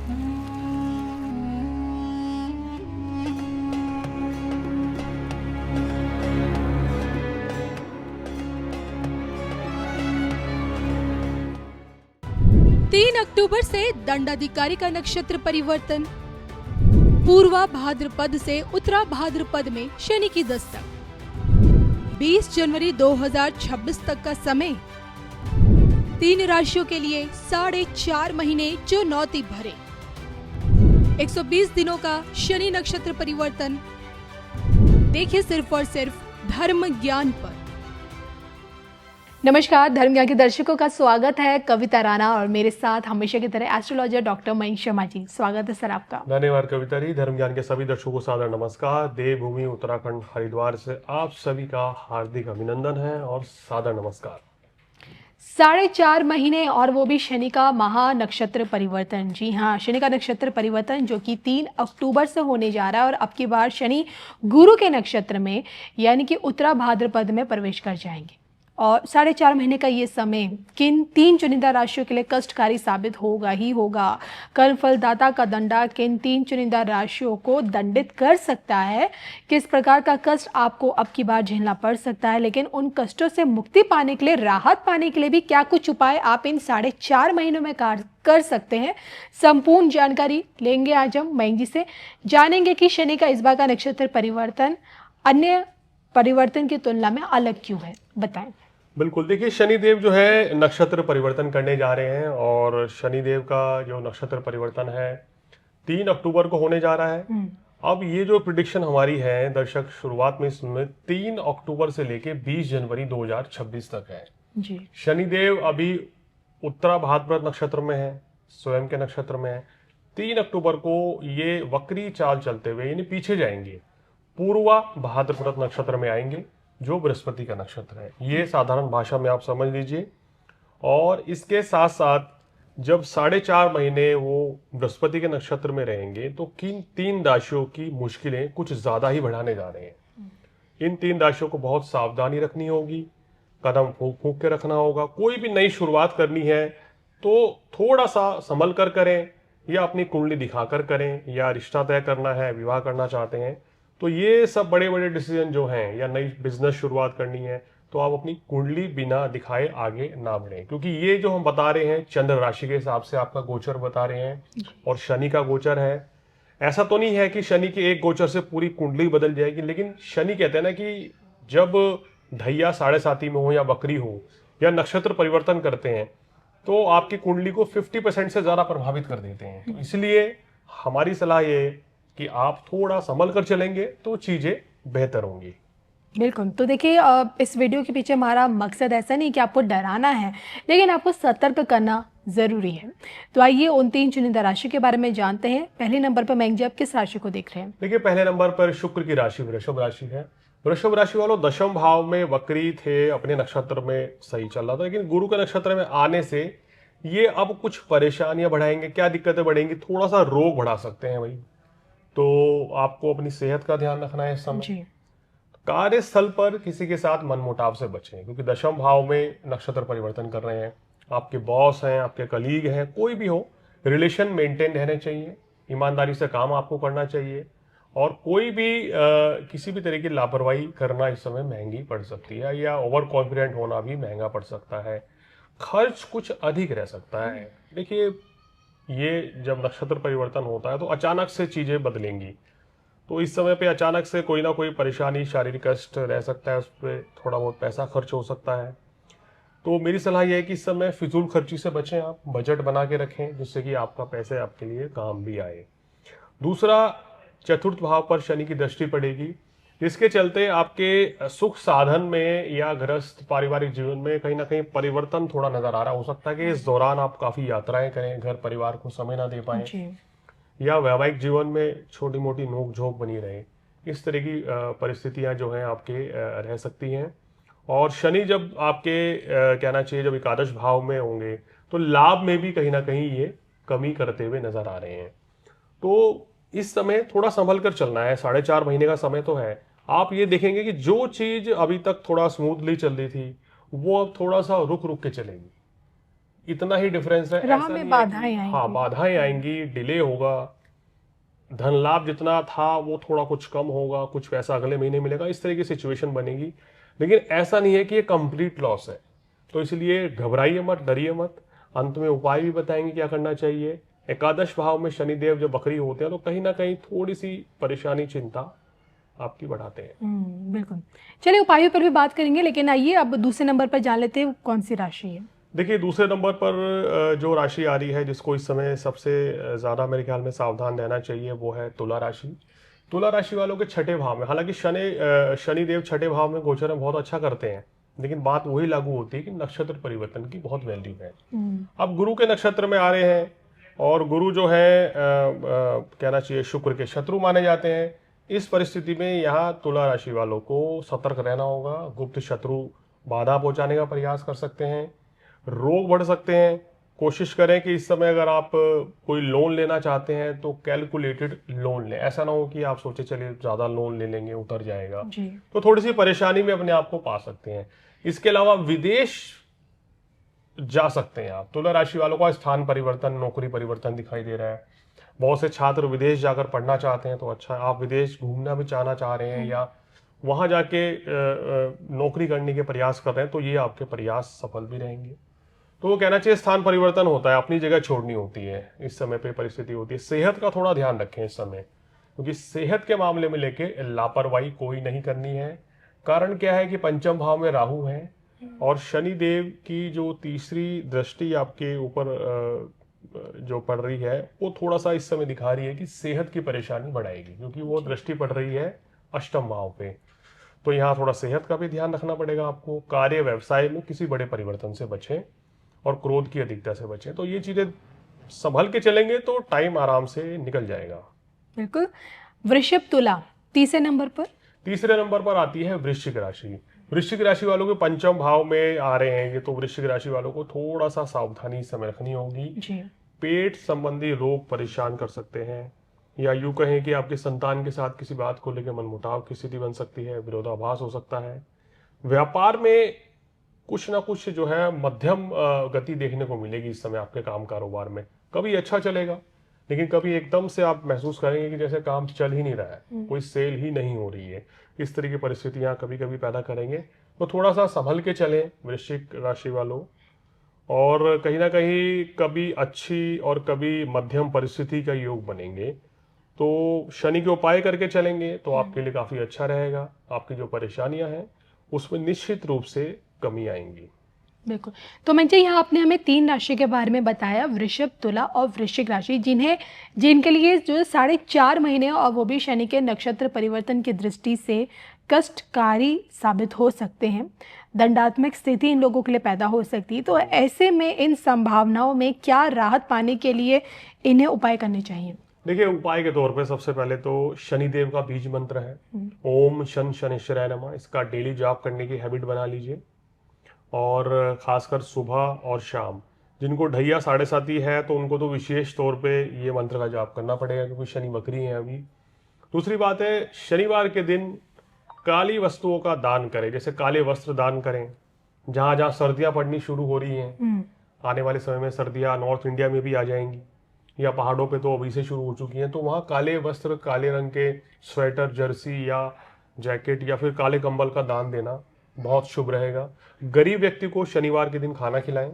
तीन अक्टूबर से दंडाधिकारी का नक्षत्र परिवर्तन। पूर्वा भाद्रपद से उत्तरा भाद्रपद में शनि की दस्तक। 20 जनवरी 2026 तक का समय। 3 राशियों के लिए 4.5 महीने चुनौती भरे। 120 दिनों का शनि नक्षत्र परिवर्तन। देखिए सिर्फ और सिर्फ धर्म ज्ञान पर। नमस्कार, धर्म ज्ञान के दर्शकों का स्वागत है। कविता राणा और मेरे साथ हमेशा की तरह एस्ट्रोलॉजर डॉक्टर मयंक शर्मा जी। स्वागत है सर आपका। धन्यवाद कविता जी। धर्म ज्ञान के सभी दर्शकों को सादर नमस्कार। देवभूमि उत्तराखंड हरिद्वार से आप सभी का हार्दिक अभिनंदन है और सादर नमस्कार। 4.5 महीने और वो भी शनि का महा नक्षत्र परिवर्तन। जी हाँ, शनि का नक्षत्र परिवर्तन जो कि 3 अक्टूबर से होने जा रहा है और अब की बार शनि गुरु के नक्षत्र में यानी कि उत्तरा भाद्रपद में प्रवेश कर जाएंगे। और 4.5 महीने का ये समय किन 3 चुनिंदा राशियों के लिए कष्टकारी साबित होगा ही होगा। कर्म फलदाता का दंडा किन 3 चुनिंदा राशियों को दंडित कर सकता है, किस प्रकार का कष्ट आपको अब की बार झेलना पड़ सकता है, लेकिन उन कष्टों से मुक्ति पाने के लिए, राहत पाने के लिए भी क्या कुछ उपाय आप इन 4.5 महीनों में कर सकते हैं। संपूर्ण जानकारी लेंगे आज हम मयंक जी से। जानेंगे कि शनि का इस बार का नक्षत्र परिवर्तन अन्य परिवर्तन की तुलना में अलग क्यों है, बताएं। बिल्कुल, देखिए शनिदेव जो है नक्षत्र परिवर्तन करने जा रहे हैं और शनिदेव का जो नक्षत्र परिवर्तन है 3 अक्टूबर को होने जा रहा है। अब ये जो प्रिडिक्शन हमारी है दर्शक, शुरुआत में इसमें 3 अक्टूबर से लेके 20 जनवरी 2026 तक है जी। शनिदेव अभी उत्तरा भाद्रपद नक्षत्र में है, स्वयं के नक्षत्र में है। 3 अक्टूबर को ये वक्री चाल चलते हुए यानी पीछे जाएंगे, पूर्वा भाद्रपद नक्षत्र में आएंगे जो बृहस्पति का नक्षत्र है। ये साधारण भाषा में आप समझ लीजिए। और इसके साथ साथ जब 4.5 महीने वो बृहस्पति के नक्षत्र में रहेंगे तो किन 3 राशियों की मुश्किलें कुछ ज्यादा ही बढ़ाने जा रहे हैं। इन 3 राशियों को बहुत सावधानी रखनी होगी, कदम फूंक फूंक के रखना होगा। कोई भी नई शुरुआत करनी है तो थोड़ा सा संभल कर करें, या अपनी कुंडली दिखाकर करें, या रिश्ता तय करना है, विवाह करना चाहते हैं तो ये सब बड़े बड़े डिसीजन जो हैं, या नई बिजनेस शुरुआत करनी है तो आप अपनी कुंडली बिना दिखाए आगे ना बढ़ें। क्योंकि ये जो हम बता रहे हैं चंद्र राशि के हिसाब से आपका गोचर बता रहे हैं और शनि का गोचर है। ऐसा तो नहीं है कि शनि के एक गोचर से पूरी कुंडली बदल जाएगी, लेकिन शनि कहते हैं ना कि जब ढैया 7.5 में हो या बकरी हो या नक्षत्र परिवर्तन करते हैं तो आपकी कुंडली को 50% से ज्यादा प्रभावित कर देते हैं। तो इसलिए हमारी सलाह ये कि आप थोड़ा संभल कर चलेंगे तो चीजें बेहतर होंगी। बिल्कुल। तो देखिए, इस वीडियो के पीछे हमारा मकसद ऐसा नहीं कि आपको डराना है, लेकिन आपको सतर्क करना जरूरी है। तो आइए उन 3 चुनिंदा राशि के बारे में जानते हैं। पहले नंबर पर मयंक जी आप किस राशि को देख रहे हैं? देखिए, पहले नंबर पर शुक्र की राशि वृषभ राशि है। वृषभ राशि वालों, दशम भाव में वक्री थे, अपने नक्षत्र में सही चल रहा था, लेकिन गुरु के नक्षत्र में आने से ये अब कुछ परेशानियां बढ़ाएंगे। क्या दिक्कतें बढ़ेंगी? थोड़ा सा रोग बढ़ा सकते हैं भाई, तो आपको अपनी सेहत का ध्यान रखना है इस समय। कार्यस्थल पर किसी के साथ मनमुटाव से बचें, क्योंकि दशम भाव में नक्षत्र परिवर्तन कर रहे हैं। आपके बॉस हैं, आपके कलीग हैं, कोई भी हो, रिलेशन मेंटेन रहने चाहिए, ईमानदारी से काम आपको करना चाहिए। और कोई भी किसी भी तरह की लापरवाही करना इस समय महंगी पड़ सकती है, या ओवर कॉन्फिडेंट होना भी महंगा पड़ सकता है। खर्च कुछ अधिक रह सकता है। देखिए, ये जब नक्षत्र परिवर्तन होता है तो अचानक से चीजें बदलेंगी, तो इस समय पे अचानक से कोई ना कोई परेशानी, शारीरिक कष्ट रह सकता है, उस पर थोड़ा बहुत पैसा खर्च हो सकता है। तो मेरी सलाह यह है कि इस समय फिजूल खर्ची से बचें, आप बजट बना के रखें जिससे कि आपका पैसे आपके लिए काम भी आए। दूसरा, चतुर्थ भाव पर शनि की दृष्टि पड़ेगी, जिसके चलते आपके सुख साधन में या गृहस्थ पारिवारिक जीवन में कहीं ना कहीं परिवर्तन थोड़ा नजर आ रहा। हो सकता है कि इस दौरान आप काफी यात्राएं करें, घर परिवार को समय ना दे पाए, या वैवाहिक जीवन में छोटी मोटी नोक झोंक बनी रहे। इस तरह की परिस्थितियां जो हैं आपके रह सकती हैं। और शनि जब आपके कहना चाहिए जब एकादश भाव में होंगे तो लाभ में भी कहीं ना कहीं ये कमी करते हुए नजर आ रहे हैं। तो इस समय थोड़ा संभल कर चलना है। 4.5 महीने का समय तो है। आप ये देखेंगे कि जो चीज अभी तक थोड़ा स्मूथली चल रही थी वो अब थोड़ा सा रुक रुक के चलेगी। इतना ही डिफरेंस है, राह ऐसा में नहीं है बाधाएं कि हाँ आएंगी। बाधाएं आएंगी, डिले होगा, धन लाभ जितना था वो थोड़ा कुछ कम होगा, कुछ पैसा अगले महीने मिलेगा, इस तरह की सिचुएशन बनेगी। लेकिन ऐसा नहीं है कि ये कंप्लीट लॉस है। तो इसलिए घबराइए मत, डरिए मत। अंत में उपाय भी बताएंगे क्या करना चाहिए। एकादश भाव में शनिदेव जब वक्री होते हैं तो कहीं ना कहीं थोड़ी सी परेशानी, चिंता आपकी बढ़ाते हैं। बिल्कुल। चलिए उपायों पर भी बात करेंगे, लेकिन आइए अब दूसरे नंबर पर जान लेते हैं कौन सी राशि है। देखिए दूसरे नंबर पर जो राशि आ रही है, जिसको इस समय सबसे ज़्यादा मेरे ख्याल में सावधान रहना चाहिए, वो है तुला राशि। तुला राशि वालों के छठे भाव में, हालांकि शनिदेव छठे भाव में गोचर में बहुत अच्छा करते हैं, लेकिन बात वही लागू होती है कि नक्षत्र परिवर्तन की बहुत वैल्यू है। अब गुरु के नक्षत्र में आ रहे हैं, और गुरु जो है कहना चाहिए शुक्र के शत्रु माने जाते हैं। इस परिस्थिति में यहाँ तुला राशि वालों को सतर्क रहना होगा। गुप्त शत्रु बाधा पहुंचाने का प्रयास कर सकते हैं, रोग बढ़ सकते हैं। कोशिश करें कि इस समय अगर आप कोई लोन लेना चाहते हैं तो कैलकुलेटेड लोन लें। ऐसा ना हो कि आप सोचे चलिए ज़्यादा लोन ले लेंगे उतर जाएगा, जी। तो थोड़ी सी परेशानी में अपने आप को पा सकते हैं। इसके अलावा विदेश जा सकते हैं आप। तुला राशि वालों का स्थान परिवर्तन, नौकरी परिवर्तन दिखाई दे रहा है। बहुत से छात्र विदेश जाकर पढ़ना चाहते हैं, तो अच्छा, आप विदेश घूमना भी चाह रहे हैं या वहां जाके नौकरी करने के प्रयास कर रहे हैं, तो ये आपके प्रयास सफल भी रहेंगे। तो वो कहना चाहिए स्थान परिवर्तन होता है, अपनी जगह छोड़नी होती है, इस समय पे परिस्थिति होती है। सेहत का थोड़ा ध्यान रखें इस समय, क्योंकि सेहत के मामले में लेके लापरवाही कोई नहीं करनी है। कारण क्या है कि पंचम भाव में राहु है, और शनि देव की जो तीसरी दृष्टि आपके ऊपर जो पड़ रही है, वो थोड़ा सा इस समय दिखा रही है कि सेहत की परेशानी बढ़ाएगी, क्योंकि वो दृष्टि पड़ रही है अष्टम भाव पे। तो यहाँ थोड़ा सेहत का भी ध्यान रखना पड़ेगा आपको। कार्य व्यवसाय में किसी बड़े परिवर्तन से बचें, और क्रोध की अधिकता से बचें। तो ये चीजें संभल के चलेंगे तो टाइम आराम से निकल जाएगा। बिल्कुल। वृषभ तुला तीसरे नंबर पर। तीसरे नंबर पर आती है वृश्चिक राशि। वृश्चिक राशि वालों के पंचम भाव में आ रहे हैं ये, तो वृश्चिक राशि वालों को थोड़ा सा सावधानी इस समय रखनी होगी। जी। पेट संबंधी रोग परेशान कर सकते हैं, या यूं कहें कि आपके संतान के साथ किसी बात को लेकर मनमुटाव की स्थिति बन सकती है, विरोधाभास हो सकता है। व्यापार में कुछ ना कुछ जो है मध्यम गति देखने को मिलेगी इस समय आपके काम कारोबार में। कभी अच्छा चलेगा, लेकिन कभी एकदम से आप महसूस करेंगे कि जैसे काम चल ही नहीं रहा है, कोई सेल ही नहीं हो रही है। इस तरह की परिस्थितियां कभी कभी पैदा करेंगे, तो थोड़ा सा संभल के चलें वृश्चिक राशि वालों। और कहीं ना कहीं कभी अच्छी और कभी मध्यम परिस्थिति का योग बनेंगे, तो शनि के उपाय करके चलेंगे तो आपके लिए काफी अच्छा रहेगा। आपकी जो परेशानियां हैं उसमें निश्चित रूप से कमी आएंगी। बिल्कुल। तो मैं जी, यहाँ आपने हमें 3 राशि के बारे में बताया, वृषभ, तुला और वृश्चिक राशि, जिनके लिए जो 4.5 महीने और वो भी शनि के नक्षत्र परिवर्तन की दृष्टि से कष्टकारी साबित हो सकते हैं। दंडात्मक स्थिति इन लोगों के लिए पैदा हो सकती है। तो ऐसे में इन संभावनाओं में क्या राहत पाने के लिए इन्हें उपाय करने चाहिए? देखिए उपाय के तौर पे सबसे पहले तो शनिदेव का बीज मंत्र है, ओम शन शनिश्चराय नमः। इसका डेली जाप करने की हैबिट बना लीजिए, और खासकर सुबह और शाम। जिनको ढैया 7:30 है तो उनको तो विशेष तौर पे ये मंत्र का जाप करना पड़ेगा, क्योंकि शनि वक्री है अभी। दूसरी बात है, शनिवार के दिन काली वस्तुओं का दान करें, जैसे काले वस्त्र दान करें। जहां जहां सर्दियां पड़नी शुरू हो रही हैं, आने वाले समय में सर्दियां नॉर्थ इंडिया में भी आ जाएंगी, या पहाड़ों पे तो अभी से शुरू हो चुकी हैं, तो वहाँ काले वस्त्र, काले रंग के स्वेटर, जर्सी या जैकेट या फिर काले कंबल का दान देना बहुत शुभ रहेगा। गरीब व्यक्ति को शनिवार के दिन खाना खिलाएं,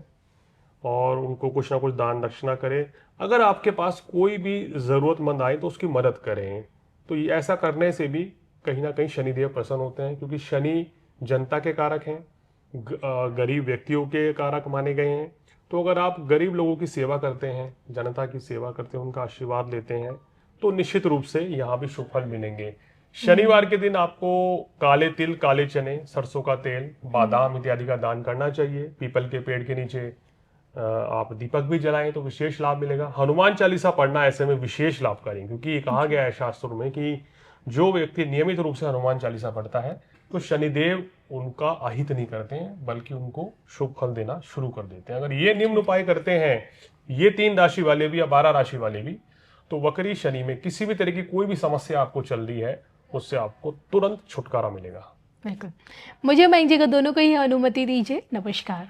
और उनको कुछ ना कुछ दान दक्षिणा करें। अगर आपके पास कोई भी ज़रूरतमंद आए तो उसकी मदद करें। तो ये ऐसा करने से भी कहीं ना कहीं शनिदेव प्रसन्न होते हैं, क्योंकि शनि जनता के कारक हैं, गरीब व्यक्तियों के कारक माने गए हैं। तो अगर आप गरीब लोगों की सेवा करते हैं, जनता की सेवा करते हैं, उनका आशीर्वाद लेते हैं, तो निश्चित रूप से यहाँ भी शुभ फल मिलेंगे। शनिवार के दिन आपको काले तिल, काले चने, सरसों का तेल, बादाम इत्यादि का दान करना चाहिए। पीपल के पेड़ के नीचे आप दीपक भी जलाएं तो विशेष लाभ मिलेगा। हनुमान चालीसा पढ़ना ऐसे में विशेष लाभकारी, क्योंकि ये कहा गया है शास्त्रों में कि जो व्यक्ति नियमित रूप से हनुमान चालीसा पढ़ता है तो शनिदेव उनका अहित नहीं करते हैं, बल्कि उनको शुभ फल देना शुरू कर देते हैं। अगर ये निम्न उपाय करते हैं ये 3 राशि वाले भी या 12 राशि वाले भी, तो वक्री शनि में किसी भी तरह की कोई भी समस्या आपको चल रही है, उससे आपको तुरंत छुटकारा मिलेगा। बिल्कुल। मुझे मैं जी को दोनों को ही अनुमति दीजिए। नमस्कार।